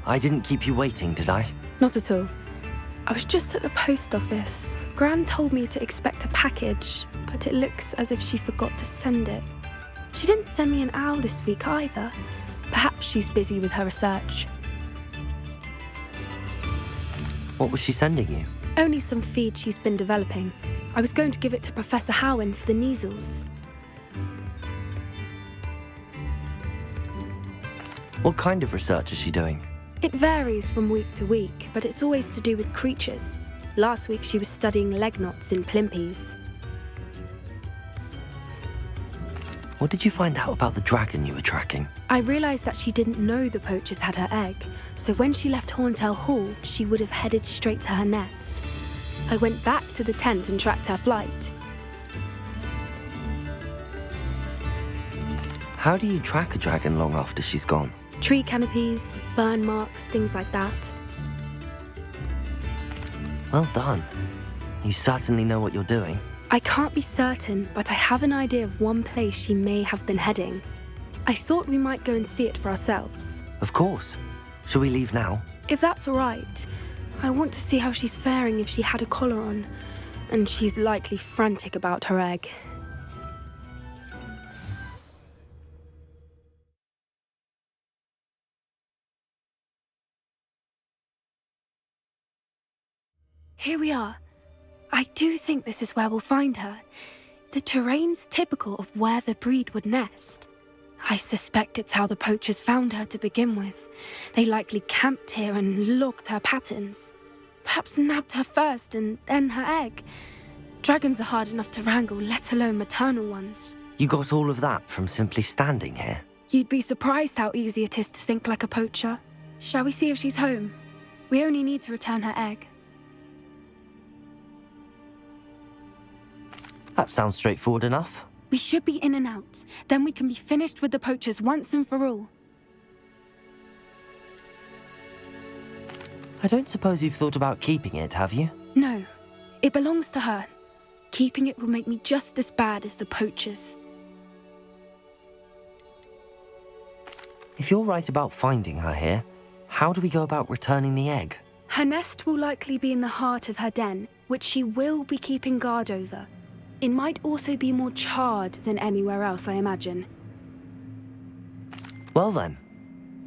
I didn't keep you waiting, did I? Not at all. I was just at the post office. Gran told me to expect a package, but it looks as if she forgot to send it. She didn't send me an owl this week either. Perhaps she's busy with her research. What was she sending you? Only some feed she's been developing. I was going to give it to Professor Howen for the measles. What kind of research is she doing? It varies from week to week, but it's always to do with creatures. Last week she was studying leg knots in plimpies. What did you find out about the dragon you were tracking? I realised that she didn't know the poachers had her egg, so when she left Horntail Hall, she would have headed straight to her nest. I went back to the tent and tracked her flight. How do you track a dragon long after she's gone? Tree canopies, burn marks, things like that. Well done. You certainly know what you're doing. I can't be certain, but I have an idea of one place she may have been heading. I thought we might go and see it for ourselves. Of course. Shall we leave now? If that's all right. I want to see how she's faring if she had a collar on. And she's likely frantic about her egg. Here we are. I do think this is where we'll find her. The terrain's typical of where the breed would nest. I suspect it's how the poachers found her to begin with. They likely camped here and logged her patterns. Perhaps nabbed her first and then her egg. Dragons are hard enough to wrangle, let alone maternal ones. You got all of that from simply standing here? You'd be surprised how easy it is to think like a poacher. Shall we see if she's home? We only need to return her egg. That sounds straightforward enough. We should be in and out. Then we can be finished with the poachers once and for all. I don't suppose you've thought about keeping it, have you? No. It belongs to her. Keeping it will make me just as bad as the poachers. If you're right about finding her here, how do we go about returning the egg? Her nest will likely be in the heart of her den, which she will be keeping guard over. It might also be more charred than anywhere else, I imagine. Well then,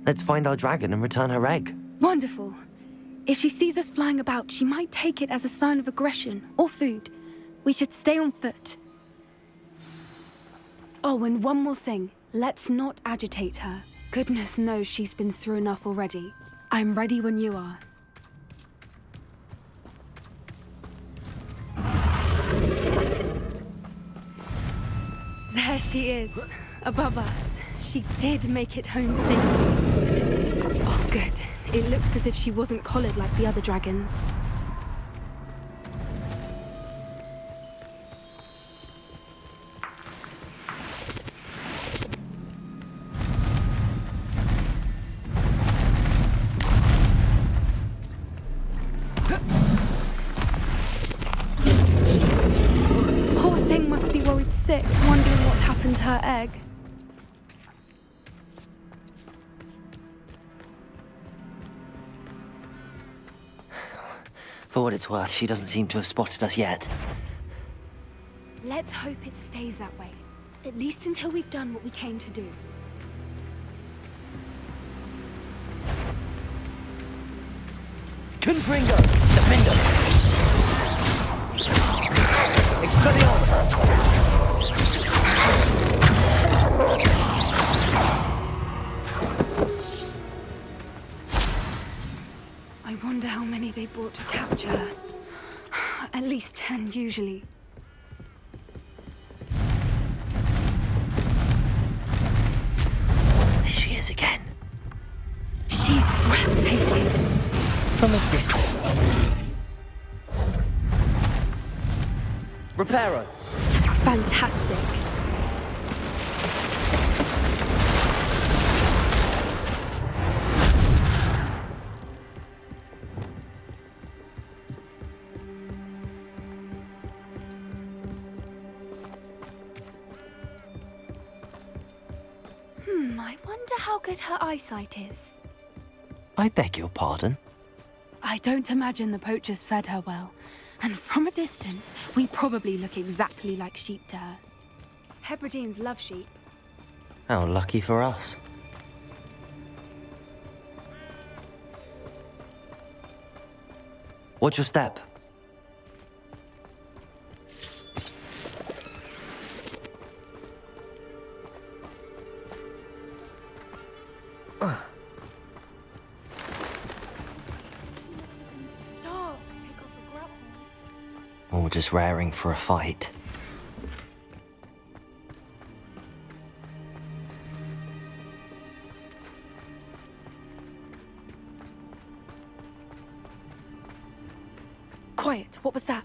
let's find our dragon and return her egg. Wonderful. If she sees us flying about, she might take it as a sign of aggression or food. We should stay on foot. Oh, and one more thing. Let's not agitate her. Goodness knows she's been through enough already. I'm ready when you are. There she is, above us. She did make it home safely. Oh, good. It looks as if she wasn't collared like the other dragons. Poor thing must be worried sick, wondering what happened to her egg. For what it's worth, she doesn't seem to have spotted us yet. Let's hope it stays that way. At least until we've done what we came to do. Confringo! Defender! Expelliarmus! I wonder how many they brought to capture her. At least 10, usually. it again. She's breathtaking. From a distance. Reparo. Fantastic. I wonder how good her eyesight is. I beg your pardon? I don't imagine the poachers fed her well. And from a distance, we probably look exactly like sheep to her. Hebrideans love sheep. How lucky for us. Watch your step. Or just raring for a fight. Quiet, what was that?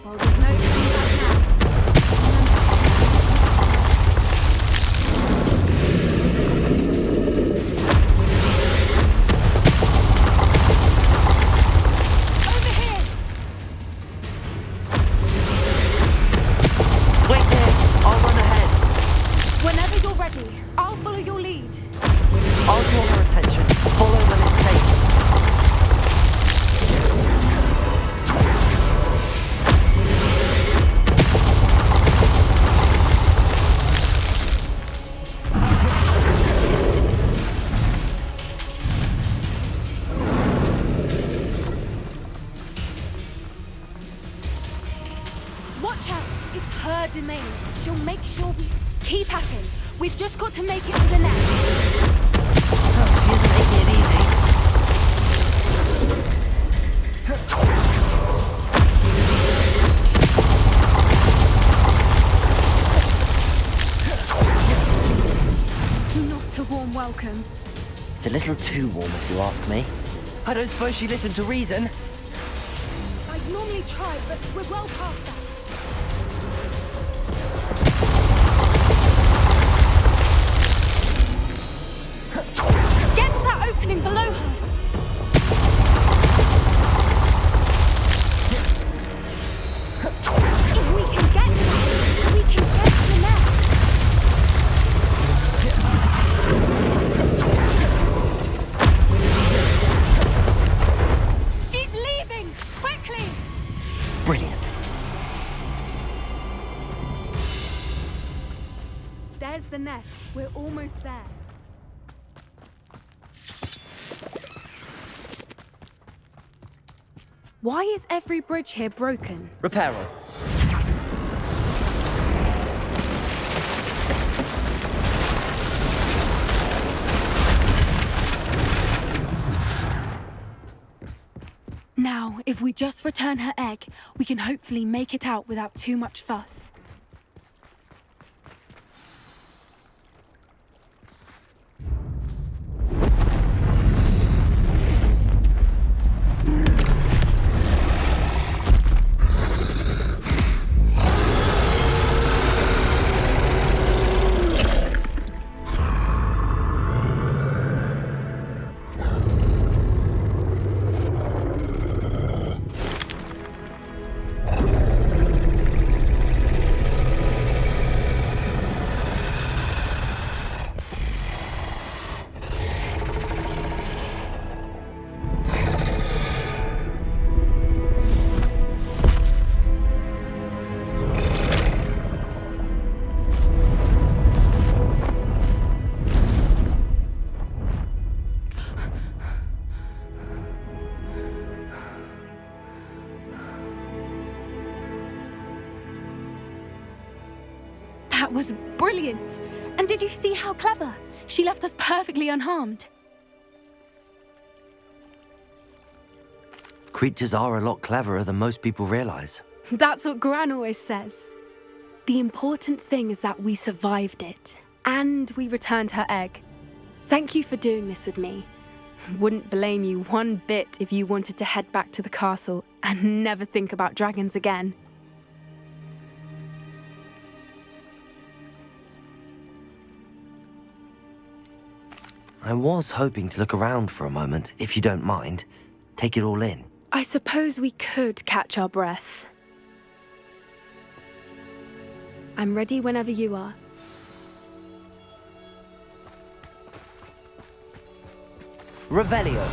Well, there's no turning back now. I'll follow your lead. I'll draw her attention. Follow when it's safe. Watch out! It's her domain. She'll make sure we keep at it. We've just got to make it to the nest. Oh, she isn't making it easy. Not a warm welcome. It's a little too warm, if you ask me. I don't suppose she listened to reason. I'd normally try, but we're well past that. Get to that opening below her. If we can get to that, we can get to the nest. She's leaving! Quickly! Brilliant. There's the nest. We're almost there. Why is every bridge here broken? Reparo. Now, if we just return her egg, we can hopefully make it out without too much fuss. was brilliant. And did you see how clever? She left us perfectly unharmed. Creatures are a lot cleverer than most people realize. That's what Gran always says. The important thing is that we survived it, and we returned her egg. Thank you for doing this with me. Wouldn't blame you one bit if you wanted to head back to the castle and never think about dragons again. I was hoping to look around for a moment, if you don't mind. Take it all in. I suppose we could catch our breath. I'm ready whenever you are. Revelio.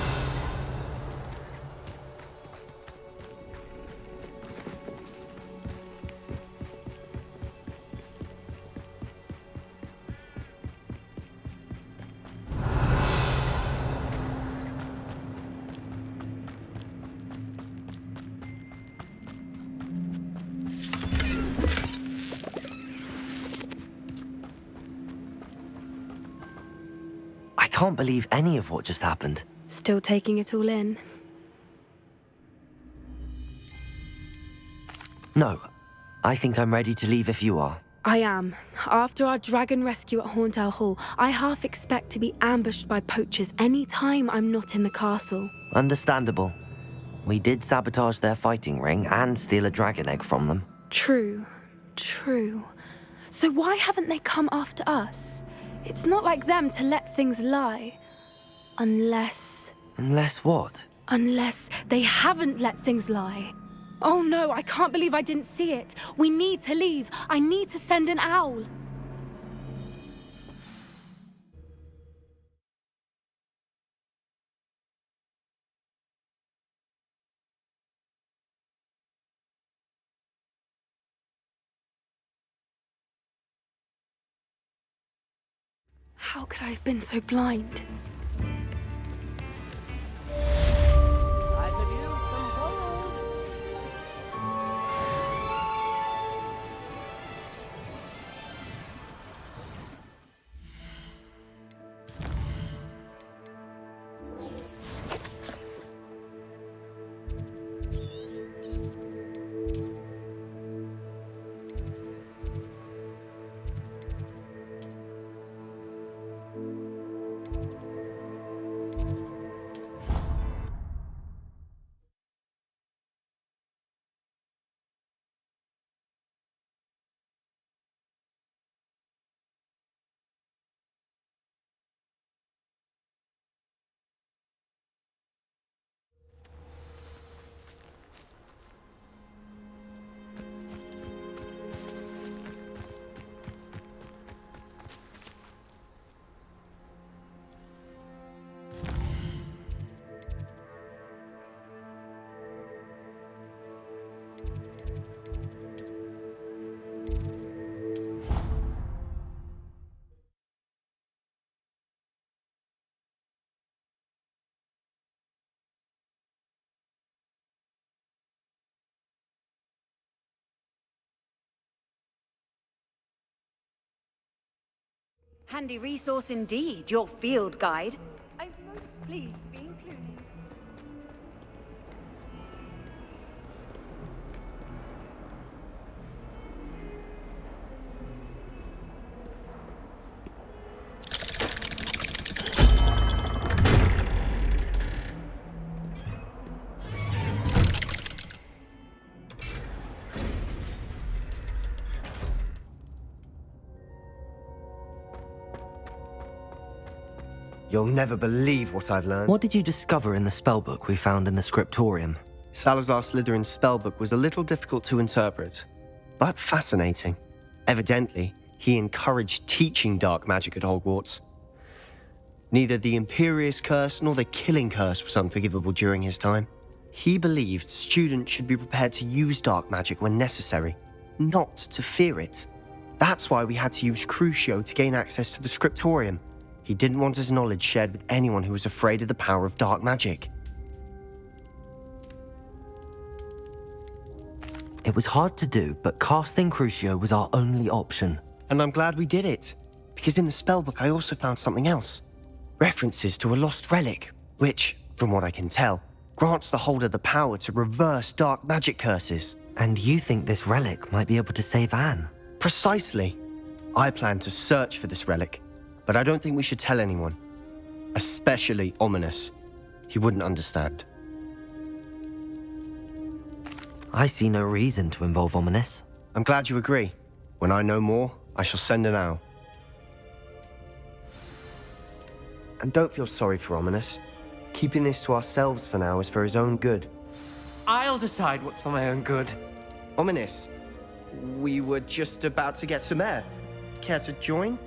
I can't believe any of what just happened. Still taking it all in. No, I think I'm ready to leave if you are. I am. After our dragon rescue at Hauntow Hall, I half expect to be ambushed by poachers any time I'm not in the castle. Understandable. We did sabotage their fighting ring and steal a dragon egg from them. True. So why haven't they come after us? It's not like them to let things lie. Unless what? Unless they haven't let things lie. Oh no, I can't believe I didn't see it. We need to leave. I need to send an owl. How could I have been so blind? I could use some gold. Handy resource indeed, your field guide. I'm most pleased to be included. You'll never believe what I've learned. What did you discover in the spellbook we found in the scriptorium? Salazar Slytherin's spellbook was a little difficult to interpret, but fascinating. Evidently, he encouraged teaching dark magic at Hogwarts. Neither the Imperious Curse nor the Killing Curse was unforgivable during his time. He believed students should be prepared to use dark magic when necessary, not to fear it. That's why we had to use Crucio to gain access to the scriptorium. He didn't want his knowledge shared with anyone who was afraid of the power of dark magic. It was hard to do, but casting Crucio was our only option. And I'm glad we did it, because in the spellbook I also found something else. References to a lost relic, which, from what I can tell, grants the holder the power to reverse dark magic curses. And you think this relic might be able to save Anne? Precisely. I plan to search for this relic, but I don't think we should tell anyone. Especially Ominous. He wouldn't understand. I see no reason to involve Ominous. I'm glad you agree. When I know more, I shall send an owl. And don't feel sorry for Ominous. Keeping this to ourselves for now is for his own good. I'll decide what's for my own good. Ominous, we were just about to get some air. Care to join?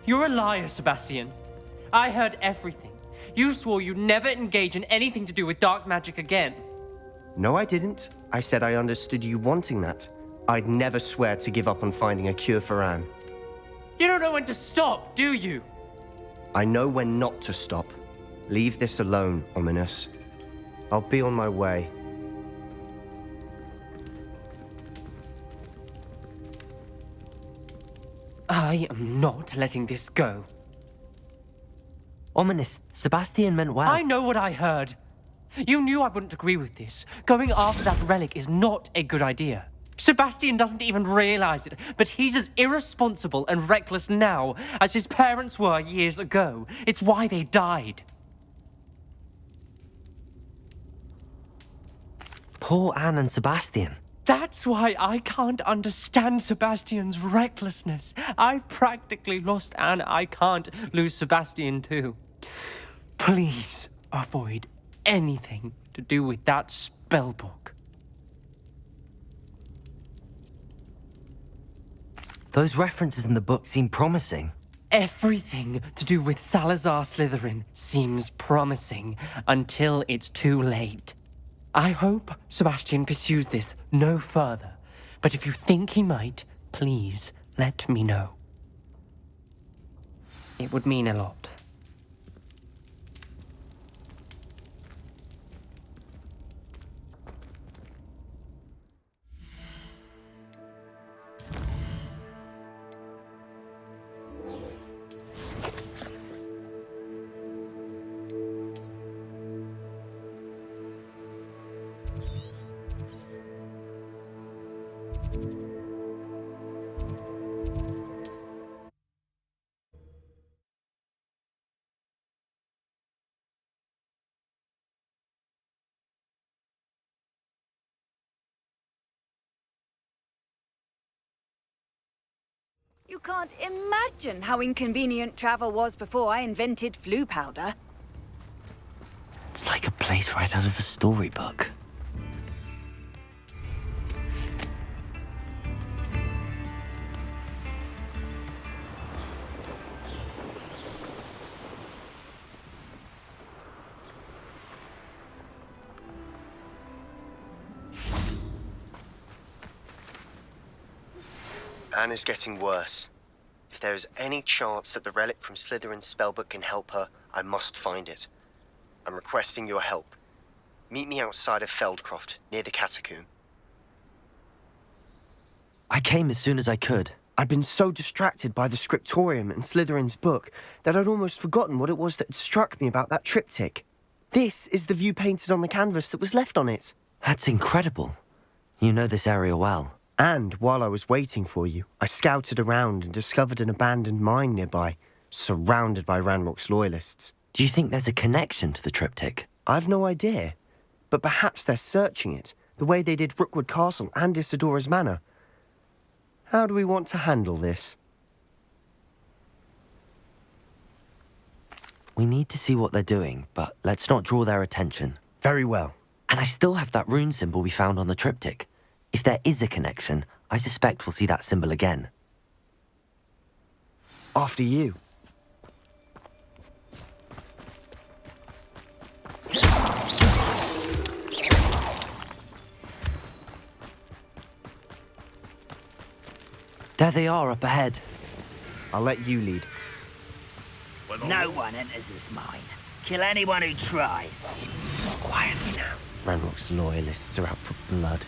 You're a liar, Sebastian. I heard everything. You swore you'd never engage in anything to do with dark magic again. No, I didn't. I said I understood you wanting that. I'd never swear to give up on finding a cure for Anne. You don't know when to stop, do you? I know when not to stop. Leave this alone, Ominous. I'll be on my way. I am not letting this go. Ominous, Sebastian meant well. I know what I heard. You knew I wouldn't agree with this. Going after that relic is not a good idea. Sebastian doesn't even realize it, but he's as irresponsible and reckless now as his parents were years ago. It's why they died. Poor Anne and Sebastian. That's why I can't understand Sebastian's recklessness. I've practically lost Anne. I can't lose Sebastian too. Please avoid anything to do with that spellbook. Those references in the book seem promising. Everything to do with Salazar Slytherin seems promising until it's too late. I hope Sebastian pursues this no further, but if you think he might, please let me know. It would mean a lot. You can't imagine how inconvenient travel was before I invented flu powder. It's like a place right out of a storybook. Anne is getting worse. If there is any chance that the relic from Slytherin's spellbook can help her, I must find it. I'm requesting your help. Meet me outside of Feldcroft, near the catacomb. I came as soon as I could. I'd been so distracted by the scriptorium and Slytherin's book that I'd almost forgotten what it was that had struck me about that triptych. This is the view painted on the canvas that was left on it. That's incredible. You know this area well. And while I was waiting for you, I scouted around and discovered an abandoned mine nearby, surrounded by Ranrock's loyalists. Do you think there's a connection to the triptych? I've no idea, but perhaps they're searching it, the way they did Rookwood Castle and Isidora's Manor. How do we want to handle this? We need to see what they're doing, but let's not draw their attention. Very well. And I still have that rune symbol we found on the triptych. If there is a connection, I suspect we'll see that symbol again. After you. There they are up ahead. I'll let you lead. No one enters this mine. Kill anyone who tries. Quietly now. Ranrock's loyalists are out for blood.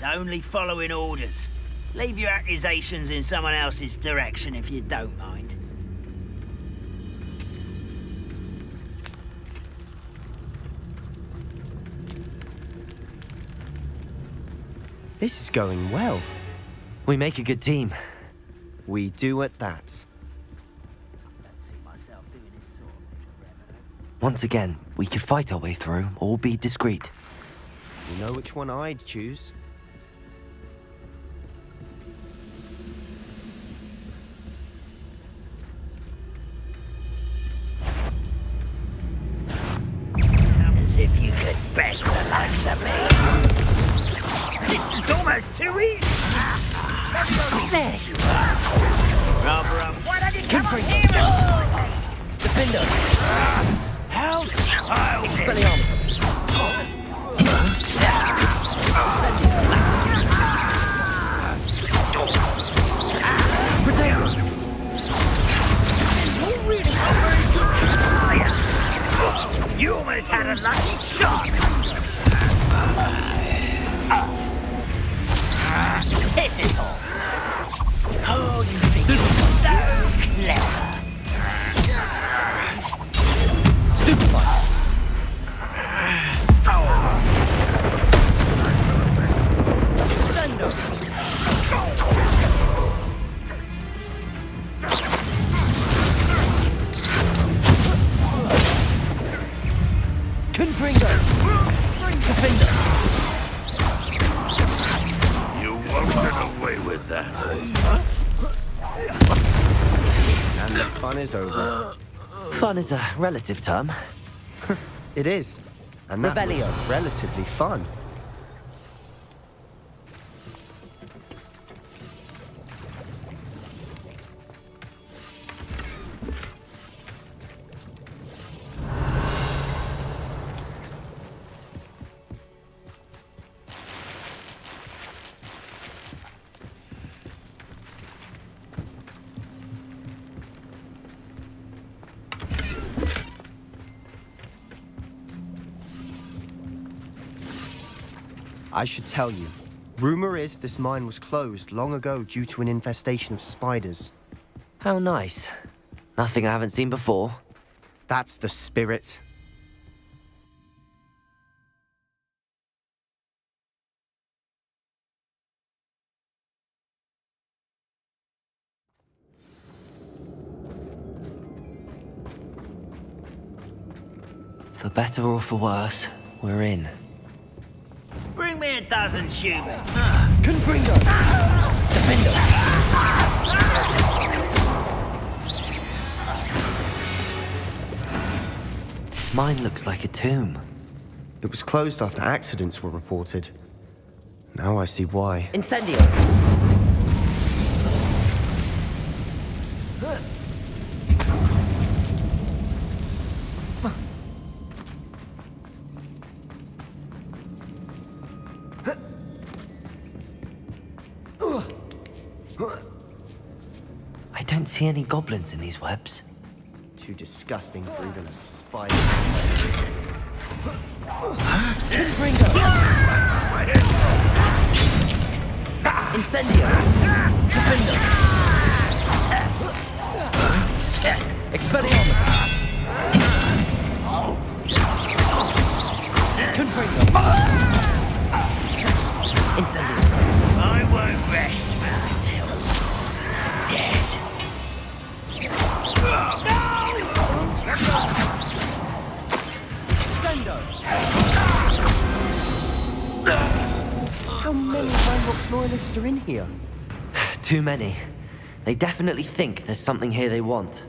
only following orders. Leave your accusations in someone else's direction if you don't mind. This is going well. We make a good team. We do at that. Once again, we could fight our way through or be discreet. You know which one I'd choose? As if you could best the likes of me. It's almost too easy. There you are. Rubber, why don't you come on here? Defender! How childish. Expelliarmus! Protego! You're really not very good. You almost had a lucky shot. Hit it all. Oh, you think you're so clever. Stupefy! Sendo! Confringo! Defender! You won't get away with that. And the fun is over. Fun is a relative term. It is. And that Revelio. was relatively fun. I should tell you. Rumor is this mine was closed long ago due to an infestation of spiders. How nice. Nothing I haven't seen before. That's the spirit. For better or for worse, we're in. Bring me a dozen humans. Confringo! Defender! This mine looks like a tomb. It was closed after accidents were reported. Now I see why. Incendio! I don't see any goblins in these webs. Too disgusting for even a spider. Confringo! Incendio! Defender! Expelliarmus! Confringo! Incendio! I won't rest until dead. Sendo! How many Hogwarts loyalists are in here? Too many. They definitely think there's something here they want.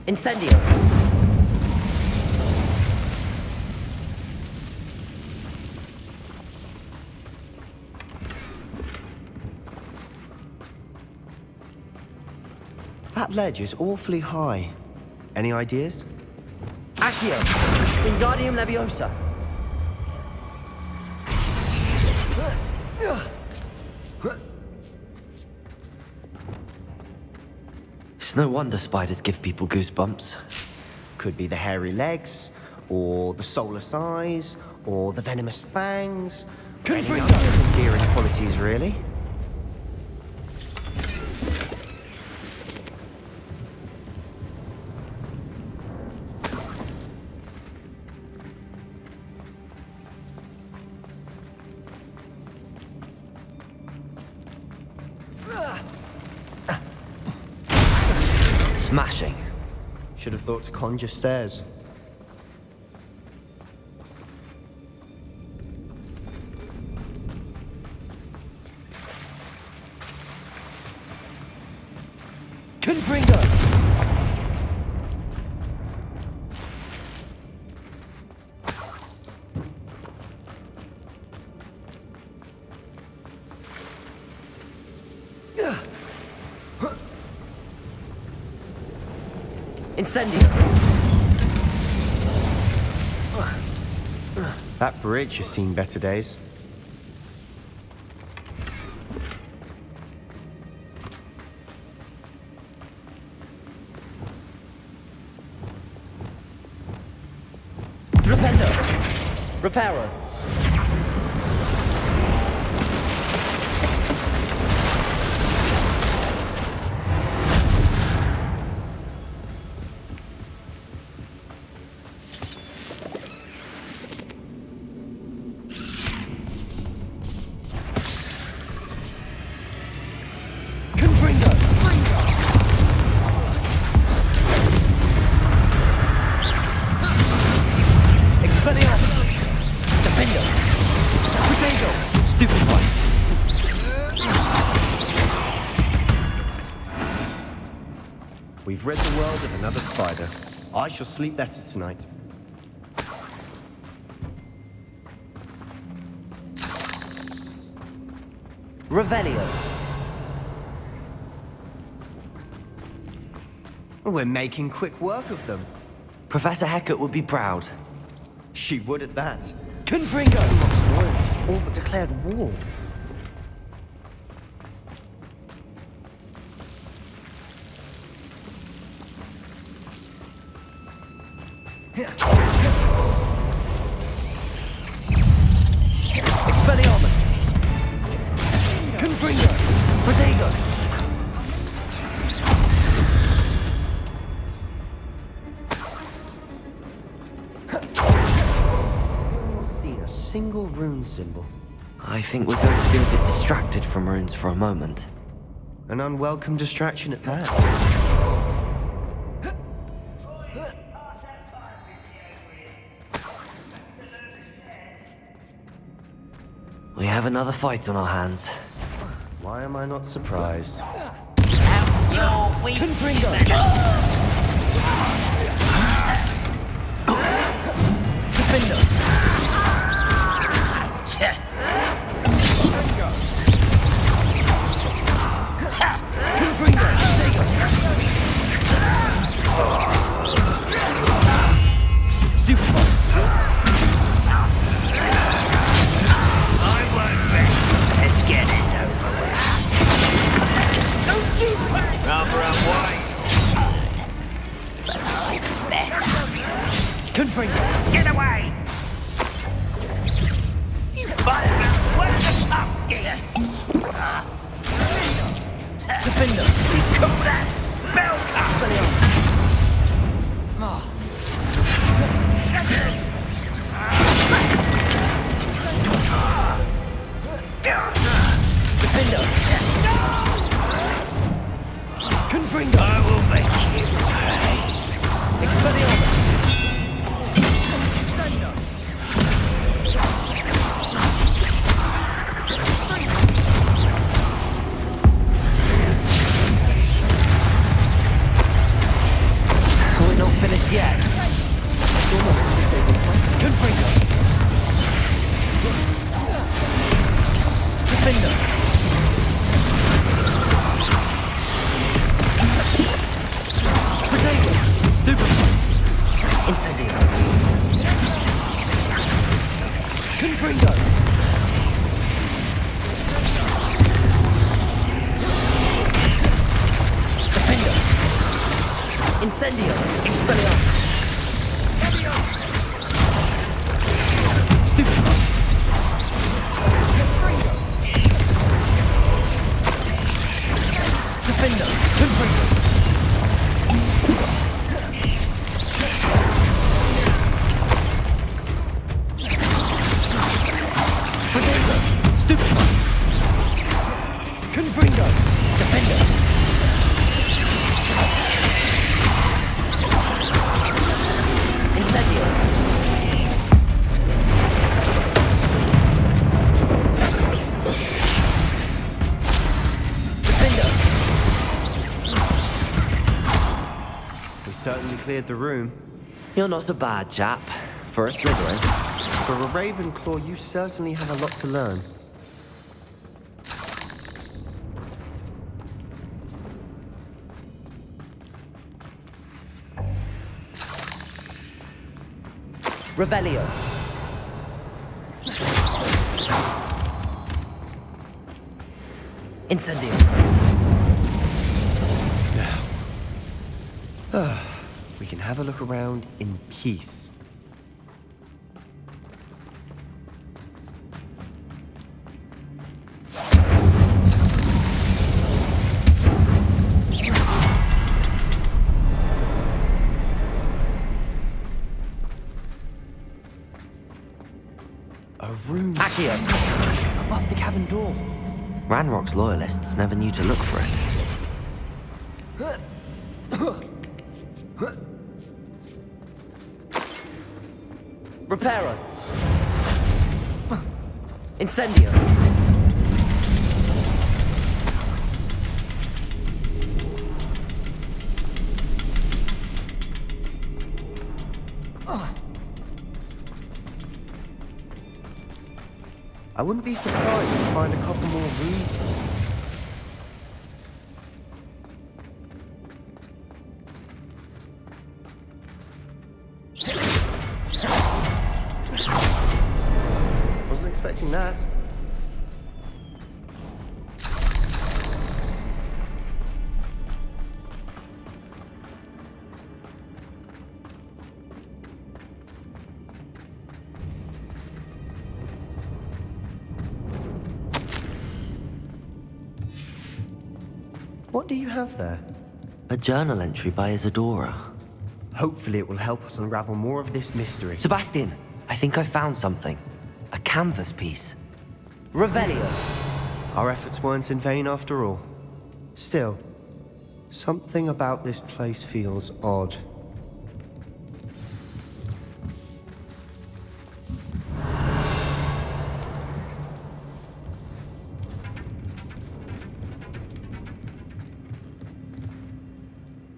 Incendio! That ledge is awfully high. Any ideas? Accio! Wingardium Leviosa! It's no wonder spiders give people goosebumps. Could be the hairy legs, or the soulless eyes, or the venomous fangs. Any number of endearing qualities, really. Smashing. Should have thought to conjure stairs. Confringo! Incendio! That bridge has seen better days. Flipendo! Reparo! We've rid the world of another spider. I shall sleep better tonight. Revelio. We're making quick work of them. Professor Hecat would be proud. She would at that. Confringo! Lost royals, all but declared war. Expelliarmus! Confringo! Protego! Seen a single rune symbol. I think we're going to be a bit distracted from runes for a moment. An unwelcome distraction at that. We have another fight on our hands. Why am I not surprised? Confringo! Defender! Confringo! Stupid one! Let's get this over with. Rather unwise. But I'm better. Confringo! Get away! You bugger! Where's the puffskin? Defender! You call that spellcasting? Defender! Confringo! I will make you pay. Expelliarmus! We're not finished yet. Confringo! Defender! Protego! Stupid! Incendio! Confringo! Defender! Incendio! Expelliarmus! Defender! Confringo! Defender! Stupefy! Confringo! Defender! Incendio! We certainly cleared the room. You're not a bad chap. For a Slytherin. For a Ravenclaw, you certainly have a lot to learn. Revelio. Incendio. We can have a look around in peace. A room Accio. above the cavern door. Ranrock's loyalists never knew to look for it. Reparo. Incendio. I wouldn't be surprised to find a couple more rooms. Wasn't expecting that. What do you have there? A journal entry by Isadora. Hopefully it will help us unravel more of this mystery. Sebastian, I think I found something. A canvas piece. Revelio. Our efforts weren't in vain after all. Still, something about this place feels odd.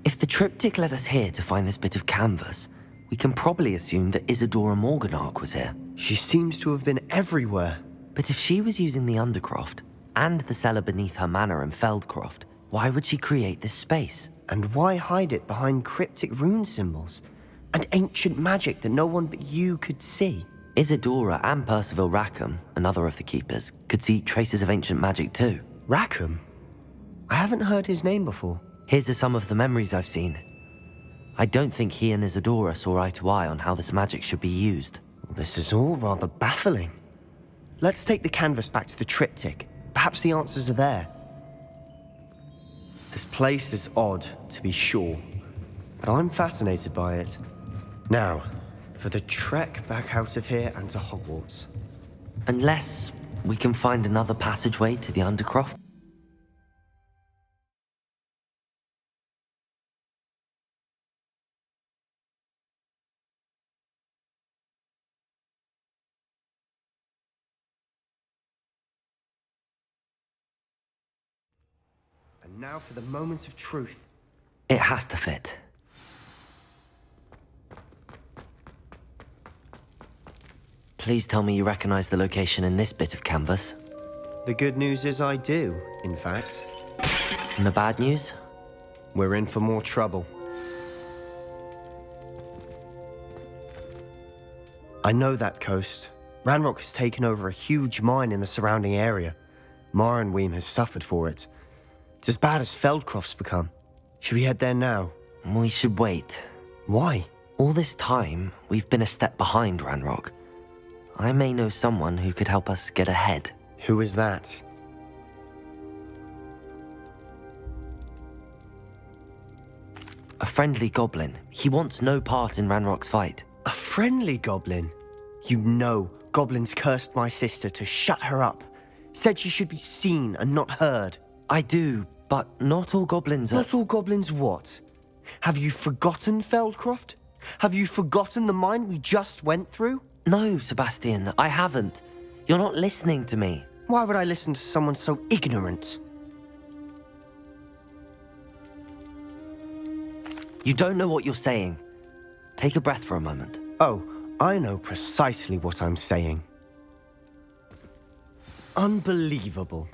If the triptych led us here to find this bit of canvas, we can probably assume that Isadora Morganach was here. She seems to have been everywhere. But if she was using the Undercroft and the cellar beneath her manor in Feldcroft, why would she create this space? And why hide it behind cryptic rune symbols and ancient magic that no one but you could see? Isadora and Percival Rackham, another of the keepers, could see traces of ancient magic too. Rackham? I haven't heard his name before. Here's are some of the memories I've seen. I don't think he and Isadora saw eye to eye on how this magic should be used. This is all rather baffling. Let's take the canvas back to the triptych. Perhaps the answers are there. This place is odd, to be sure, but I'm fascinated by it. Now, for the trek back out of here and to Hogwarts. Unless we can find another passageway to the Undercroft. And now for the moment of truth. It has to fit. Please tell me you recognize the location in this bit of canvas. The good news is I do, in fact. And the bad news? We're in for more trouble. I know that coast. Ranrock has taken over a huge mine in the surrounding area. Marrenweem has suffered for it. It's as bad as Feldcroft's become. Should we head there now? We should wait. Why? All this time, we've been a step behind Ranrock. I may know someone who could help us get ahead. Who is that? friendly goblin. He wants no part in Ranrock's fight. A friendly goblin? You know goblins cursed my sister to shut her up. Said she should be seen and not heard. I do, but not all goblins are... Not all goblins what? Have you forgotten, Feldcroft? Have you forgotten the mine we just went through? No, Sebastian, I haven't. You're not listening to me. Why would I listen to someone so ignorant? You don't know what you're saying. Take a breath for a moment. Oh, I know precisely what I'm saying. Unbelievable.